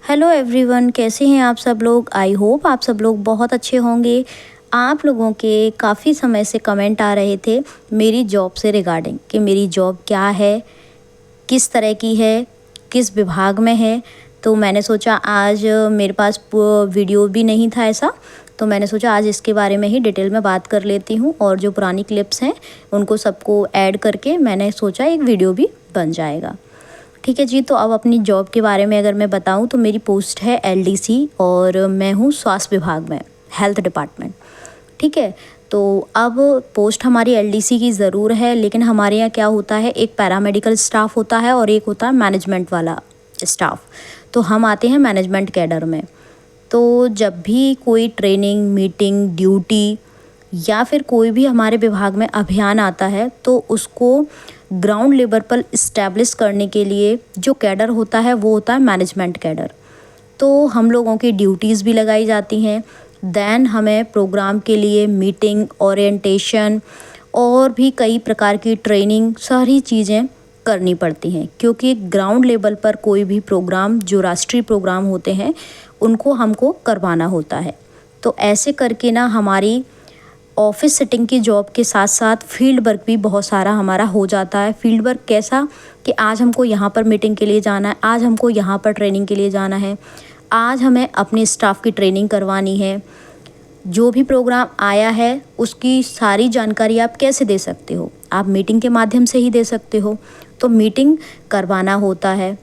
Hello everyone, कैसे हैं आप सब लोग। आई होप आप सब लोग बहुत अच्छे होंगे। आप लोगों के काफ़ी समय से कमेंट आ रहे थे मेरी जॉब से रिगार्डिंग कि मेरी जॉब क्या है, किस तरह की है, किस विभाग में है। तो मैंने सोचा आज मेरे पास वीडियो भी नहीं था ऐसा, तो मैंने सोचा आज इसके बारे में ही डिटेल में बात कर लेती हूँ। और जो पुरानी क्लिप्स हैं उनको सबको ऐड करके मैंने सोचा एक वीडियो भी बन जाएगा। ठीक है जी। तो अब अपनी जॉब के बारे में अगर मैं बताऊं तो मेरी पोस्ट है एलडीसी और मैं हूं स्वास्थ्य विभाग में, हेल्थ डिपार्टमेंट। ठीक है। तो अब पोस्ट हमारी एलडीसी की ज़रूर है, लेकिन हमारे यहाँ क्या होता है, एक पैरामेडिकल स्टाफ होता है और एक होता है मैनेजमेंट वाला स्टाफ। तो हम आते हैं मैनेजमेंट कैडर में। तो जब भी कोई ट्रेनिंग, मीटिंग, ड्यूटी या फिर कोई भी हमारे विभाग में अभियान आता है तो उसको ग्राउंड लेवल पर इस्टेब्लिश करने के लिए जो कैडर होता है वो होता है मैनेजमेंट कैडर। तो हम लोगों की ड्यूटीज़ भी लगाई जाती हैं। देन हमें प्रोग्राम के लिए मीटिंग, ओरिएंटेशन और भी कई प्रकार की ट्रेनिंग, सारी चीज़ें करनी पड़ती हैं, क्योंकि ग्राउंड लेवल पर कोई भी प्रोग्राम, जो राष्ट्रीय प्रोग्राम होते हैं, उनको हमको करवाना होता है। तो ऐसे करके ना हमारी ऑफिस सिटिंग की जॉब के साथ साथ फील्ड वर्क भी बहुत सारा हमारा हो जाता है। फील्ड वर्क कैसा कि आज हमको यहाँ पर मीटिंग के लिए जाना है, आज हमको यहाँ पर ट्रेनिंग के लिए जाना है, आज हमें अपने स्टाफ की ट्रेनिंग करवानी है। जो भी प्रोग्राम आया है उसकी सारी जानकारी आप कैसे दे सकते हो, आप मीटिंग के माध्यम से ही दे सकते हो। तो मीटिंग करवाना होता है।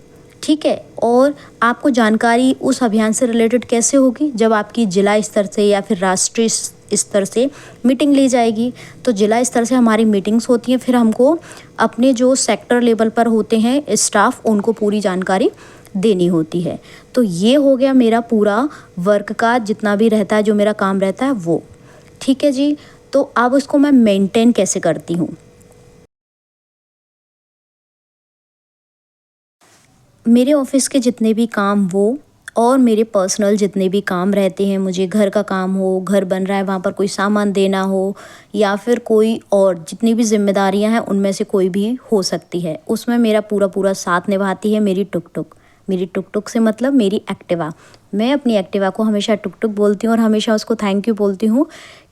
ठीक है। और आपको जानकारी उस अभियान से रिलेटेड कैसे होगी, जब आपकी जिला स्तर से या फिर राष्ट्रीय स्तर से मीटिंग ली जाएगी। तो जिला स्तर से हमारी मीटिंग्स होती हैं, फिर हमको अपने जो सेक्टर लेवल पर होते हैं स्टाफ, उनको पूरी जानकारी देनी होती है। तो ये हो गया मेरा पूरा वर्क का जितना भी रहता है, जो मेरा काम रहता है वो। ठीक है जी। तो अब उसको मैं मेंटेन कैसे करती हूँ। मेरे ऑफिस के जितने भी काम वो और मेरे पर्सनल जितने भी काम रहते हैं, मुझे घर का काम हो, घर बन रहा है वहाँ पर कोई सामान देना हो, या फिर कोई और जितनी भी जिम्मेदारियां हैं उनमें से कोई भी हो सकती है, उसमें मेरा पूरा पूरा साथ निभाती है मेरी टुक टुक। मेरी टुक टुक से मतलब मेरी एक्टिवा। मैं अपनी एक्टिवा को हमेशा टुक टुक बोलती हूँ और हमेशा उसको थैंक यू बोलती हूँ,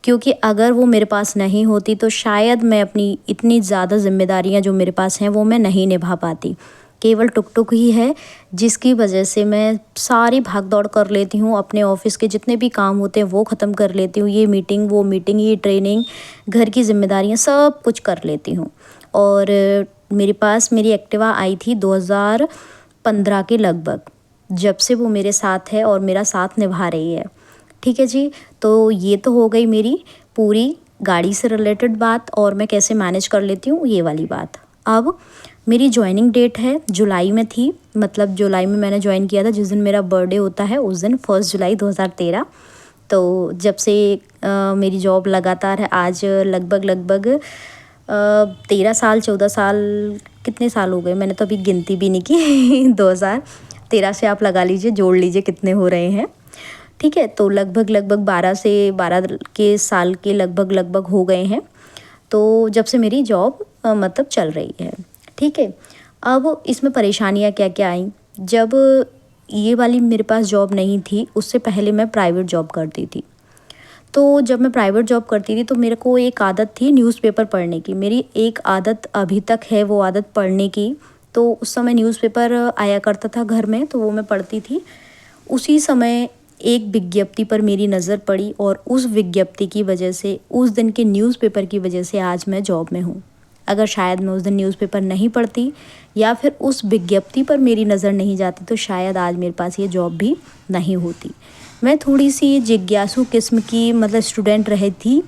क्योंकि अगर वो मेरे पास नहीं होती तो शायद मैं अपनी इतनी ज़्यादा जिम्मेदारियाँ जो मेरे पास हैं वो मैं नहीं निभा पाती। केवल टुक टुक ही है जिसकी वजह से मैं सारी भाग दौड़ कर लेती हूँ, अपने ऑफिस के जितने भी काम होते हैं वो ख़त्म कर लेती हूँ। ये मीटिंग, वो मीटिंग, ये ट्रेनिंग, घर की जिम्मेदारियाँ सब कुछ कर लेती हूँ। और मेरे पास मेरी एक्टिवा आई थी 2015 के लगभग, जब से वो मेरे साथ है और मेरा साथ निभा रही है। ठीक है जी। तो ये तो हो गई मेरी पूरी गाड़ी से रिलेटेड बात, और मैं कैसे मैनेज कर लेती हूँ ये वाली बात। अब मेरी ज्वाइनिंग डेट है जुलाई में थी, मतलब जुलाई में मैंने ज्वाइन किया था, जिस दिन मेरा बर्थडे होता है उस दिन, 1 जुलाई 2013। तो जब से मेरी जॉब लगातार है, आज लगभग 13 साल, 14 साल, कितने साल हो गए मैंने तो अभी गिनती भी नहीं की 2013 से आप लगा लीजिए, जोड़ लीजिए कितने हो रहे हैं। ठीक है। तो लगभग 12 के साल के लगभग हो गए हैं। तो जब से मेरी जॉब मतलब चल रही है। ठीक है। अब इसमें परेशानियाँ क्या क्या आई, जब ये वाली मेरे पास जॉब नहीं थी उससे पहले मैं प्राइवेट जॉब करती थी। तो जब मैं प्राइवेट जॉब करती थी तो मेरे को एक आदत थी न्यूज़पेपर पढ़ने की, मेरी एक आदत अभी तक है वो आदत पढ़ने की। तो उस समय न्यूज़पेपर आया करता था घर में, तो वो मैं पढ़ती थी। उसी समय एक विज्ञप्ति पर मेरी नज़र पड़ी और उस विज्ञप्ति की वजह से, उस दिन के न्यूज़पेपर की वजह से आज मैं जॉब में हूँ। अगर शायद मैं उस दिन न्यूज़पेपर नहीं पढ़ती या फिर उस विज्ञप्ति पर मेरी नज़र नहीं जाती तो शायद आज मेरे पास ये जॉब भी नहीं होती। मैं थोड़ी सी जिज्ञासु किस्म की मतलब स्टूडेंट रही थी,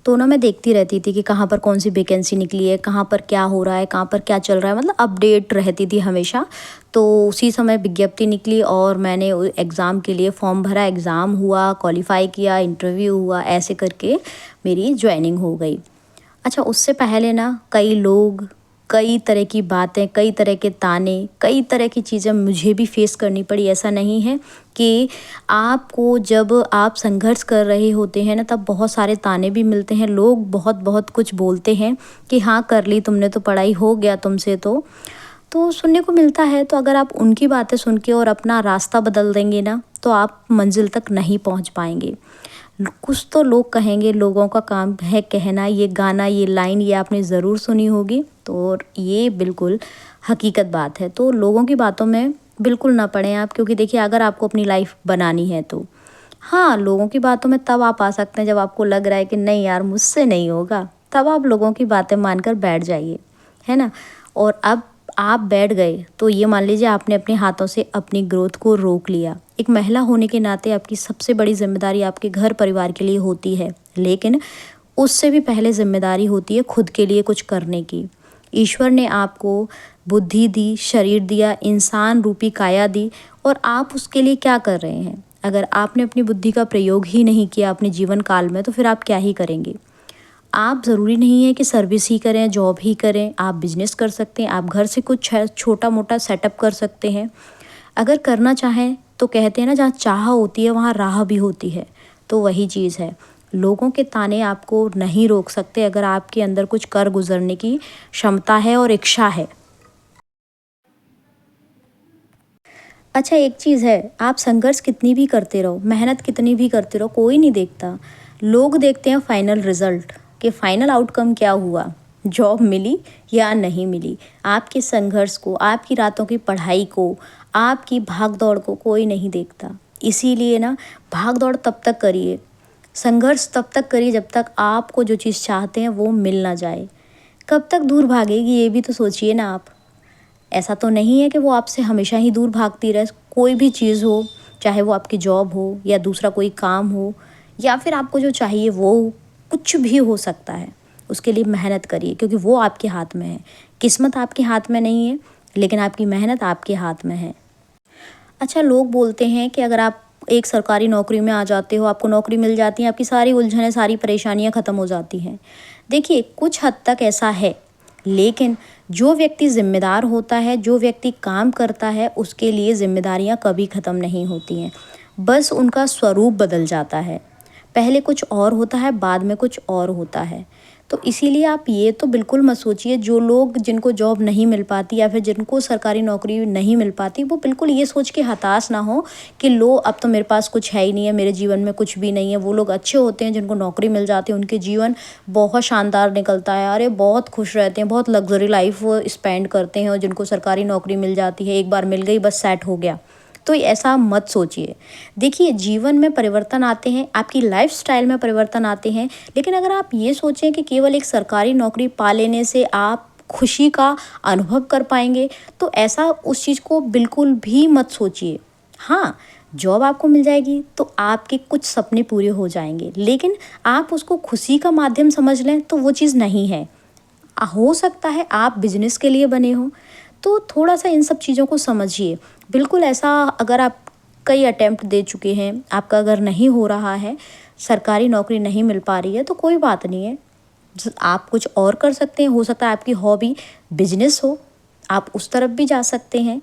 तो ना मैं देखती रहती थी कि कहाँ पर कौन सी वैकेंसी निकली है, कहाँ पर क्या हो रहा है, कहाँ पर क्या चल रहा है, मतलब अपडेट रहती थी हमेशा। तो उसी समय विज्ञप्ति निकली और मैंने एग्ज़ाम के लिए फॉर्म भरा, एग्ज़ाम हुआ, क्वालिफ़ाई किया, इंटरव्यू हुआ, ऐसे करके मेरी ज्वाइनिंग हो गई। अच्छा, उससे पहले ना कई लोग, कई तरह की बातें, कई तरह के ताने, कई तरह की चीज़ें मुझे भी फेस करनी पड़ी। ऐसा नहीं है कि आपको जब आप संघर्ष कर रहे होते हैं ना, तब बहुत सारे ताने भी मिलते हैं। लोग बहुत बहुत कुछ बोलते हैं कि हाँ, कर ली तुमने तो पढ़ाई, हो गया तुमसे तो सुनने को मिलता है। तो अगर आप उनकी बातें सुन के और अपना रास्ता बदल देंगे ना, तो आप मंजिल तक नहीं पहुंच पाएंगे। कुछ तो लोग कहेंगे, लोगों का काम है कहना। ये गाना, ये लाइन, ये आपने ज़रूर सुनी होगी, तो और ये बिल्कुल हकीकत बात है। तो लोगों की बातों में बिल्कुल ना पड़ें आप, क्योंकि देखिए अगर आपको अपनी लाइफ बनानी है तो हाँ, लोगों की बातों में तब आप आ सकते हैं जब आपको लग रहा है कि नहीं यार, मुझसे नहीं होगा। तब आप लोगों की बातें मानकर बैठ जाइए, है ना। और अब आप बैठ गए तो ये मान लीजिए आपने अपने हाथों से अपनी ग्रोथ को रोक लिया। एक महिला होने के नाते आपकी सबसे बड़ी जिम्मेदारी आपके घर परिवार के लिए होती है, लेकिन उससे भी पहले जिम्मेदारी होती है खुद के लिए कुछ करने की। ईश्वर ने आपको बुद्धि दी, शरीर दिया, इंसान रूपी काया दी, और आप उसके लिए क्या कर रहे हैं? अगर आपने अपनी बुद्धि का प्रयोग ही नहीं किया अपने जीवन काल में, तो फिर आप क्या ही करेंगे? आप ज़रूरी नहीं है कि सर्विस ही करें, जॉब ही करें, आप बिजनेस कर सकते हैं, आप घर से कुछ छोटा मोटा सेटअप कर सकते हैं। अगर करना चाहें तो कहते हैं ना, जहाँ चाह होती है वहाँ राह भी होती है। तो वही चीज़ है, लोगों के ताने आपको नहीं रोक सकते अगर आपके अंदर कुछ कर गुजरने की क्षमता है और इच्छा है। अच्छा, एक चीज़ है, आप संघर्ष कितनी भी करते रहो, मेहनत कितनी भी करते रहो, कोई नहीं देखता। लोग देखते हैं फाइनल रिजल्ट, कि फाइनल आउटकम क्या हुआ, जॉब मिली या नहीं मिली। आपके संघर्ष को, आपकी रातों की पढ़ाई को, आपकी भाग दौड़ को कोई नहीं देखता। इसीलिए ना, भाग दौड़ तब तक करिए, संघर्ष तब तक करिए जब तक आपको जो चीज़ चाहते हैं वो मिल ना जाए। कब तक दूर भागेगी, ये भी तो सोचिए ना आप। ऐसा तो नहीं है कि वो आपसे हमेशा ही दूर भागती रहे। कोई भी चीज़ हो, चाहे वो आपकी जॉब हो या दूसरा कोई काम हो, या फिर आपको जो चाहिए वो हो, कुछ भी हो सकता है। उसके लिए मेहनत करिए, क्योंकि वो आपके हाथ में है। किस्मत आपके हाथ में नहीं है, लेकिन आपकी मेहनत आपके हाथ में है। अच्छा, लोग बोलते हैं कि अगर आप एक सरकारी नौकरी में आ जाते हो, आपको नौकरी मिल जाती है, आपकी सारी उलझनें, सारी परेशानियां ख़त्म हो जाती हैं। देखिए, कुछ हद तक ऐसा है, लेकिन जो व्यक्ति ज़िम्मेदार होता है, जो व्यक्ति काम करता है, उसके लिए ज़िम्मेदारियां कभी ख़त्म नहीं होती हैं। बस उनका स्वरूप बदल जाता है। पहले कुछ और होता है, बाद में कुछ और होता है। तो इसीलिए आप ये तो बिल्कुल मत सोचिए, जो लोग, जिनको जॉब नहीं मिल पाती या फिर जिनको सरकारी नौकरी नहीं मिल पाती, वो बिल्कुल ये सोच के हताश ना हो कि लो, अब तो मेरे पास कुछ है ही नहीं है, मेरे जीवन में कुछ भी नहीं है। वो लोग अच्छे होते हैं जिनको नौकरी मिल जाती है, उनके जीवन बहुत शानदार निकलता है। अरे, बहुत खुश रहते हैं, बहुत लग्जरी लाइफ स्पेंड करते हैं। और जिनको सरकारी नौकरी मिल जाती है, एक बार मिल गई, बस सेट हो गया। तो ऐसा मत सोचिए। देखिए, जीवन में परिवर्तन आते हैं, आपकी लाइफस्टाइल में परिवर्तन आते हैं, लेकिन अगर आप ये सोचें कि केवल एक सरकारी नौकरी पा लेने से आप खुशी का अनुभव कर पाएंगे, तो ऐसा उस चीज़ को बिल्कुल भी मत सोचिए। हाँ, जॉब आपको मिल जाएगी तो आपके कुछ सपने पूरे हो जाएंगे, लेकिन आप उसको खुशी का माध्यम समझ लें तो वो चीज़ नहीं है। हो सकता है आप बिजनेस के लिए बने हो, तो थोड़ा सा इन सब चीज़ों को समझिए। बिल्कुल ऐसा, अगर आप कई अटेम्प्ट दे चुके हैं, आपका अगर नहीं हो रहा है, सरकारी नौकरी नहीं मिल पा रही है, तो कोई बात नहीं है। आप कुछ और कर सकते हैं। हो सकता है आपकी हॉबी बिजनेस हो, आप उस तरफ भी जा सकते हैं।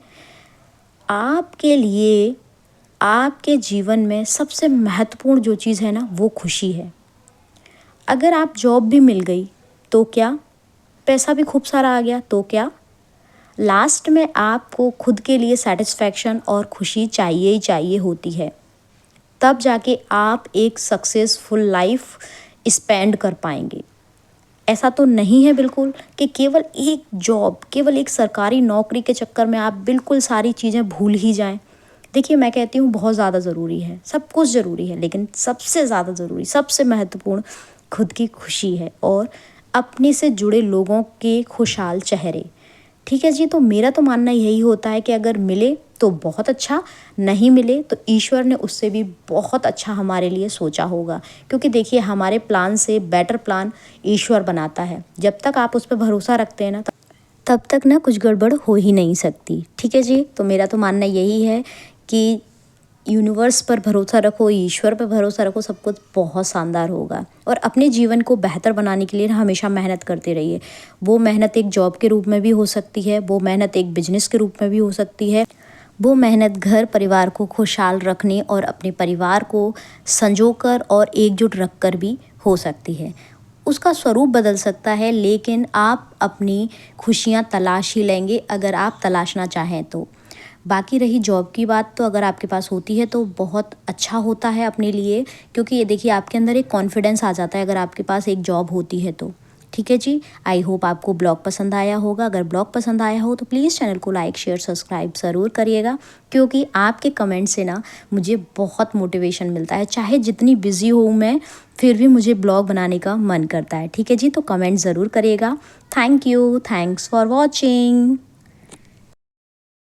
आपके लिए, आपके जीवन में सबसे महत्वपूर्ण जो चीज़ है ना, वो खुशी है। अगर आप जॉब भी मिल गई तो क्या, पैसा भी खूब सारा आ गया तो क्या, लास्ट में आपको खुद के लिए सेटिस्फैक्शन और खुशी चाहिए ही चाहिए होती है। तब जाके आप एक सक्सेसफुल लाइफ स्पेंड कर पाएंगे। ऐसा तो नहीं है बिल्कुल कि केवल एक जॉब, केवल एक सरकारी नौकरी के चक्कर में आप बिल्कुल सारी चीज़ें भूल ही जाएं। देखिए, मैं कहती हूँ बहुत ज़्यादा ज़रूरी है, सब कुछ ज़रूरी है, लेकिन सबसे ज़्यादा ज़रूरी, सबसे महत्वपूर्ण खुद की खुशी है और अपने से जुड़े लोगों के खुशहाल चेहरे। ठीक है जी, तो मेरा तो मानना यही होता है कि अगर मिले तो बहुत अच्छा, नहीं मिले तो ईश्वर ने उससे भी बहुत अच्छा हमारे लिए सोचा होगा। क्योंकि देखिए, हमारे प्लान से बेटर प्लान ईश्वर बनाता है। जब तक आप उस पर भरोसा रखते हैं ना, तब तक ना कुछ गड़बड़ हो ही नहीं सकती। ठीक है जी, तो मेरा तो मानना यही है कि यूनिवर्स पर भरोसा रखो, ईश्वर पर भरोसा रखो, सब कुछ बहुत शानदार होगा। और अपने जीवन को बेहतर बनाने के लिए ना हमेशा मेहनत करते रहिए। वो मेहनत एक जॉब के रूप में भी हो सकती है, वो मेहनत एक बिजनेस के रूप में भी हो सकती है, वो मेहनत घर परिवार को खुशहाल रखने और अपने परिवार को संजोकर और एकजुट रख कर भी हो सकती है। उसका स्वरूप बदल सकता है, लेकिन आप अपनी खुशियाँ तलाश ही लेंगे अगर आप तलाशना चाहें तो। बाकी रही जॉब की बात, तो अगर आपके पास होती है तो बहुत अच्छा होता है अपने लिए, क्योंकि ये देखिए आपके अंदर एक कॉन्फिडेंस आ जाता है अगर आपके पास एक जॉब होती है तो। ठीक है जी, आई होप आपको ब्लॉग पसंद आया होगा। अगर ब्लॉग पसंद आया हो तो प्लीज़ चैनल को लाइक शेयर सब्सक्राइब ज़रूर करिएगा, क्योंकि आपके कमेंट से ना मुझे बहुत मोटिवेशन मिलता है। चाहे जितनी बिज़ी हूँ मैं, फिर भी मुझे ब्लॉग बनाने का मन करता है। ठीक है जी, तो कमेंट ज़रूर करिएगा। Thank you, thanks for watching.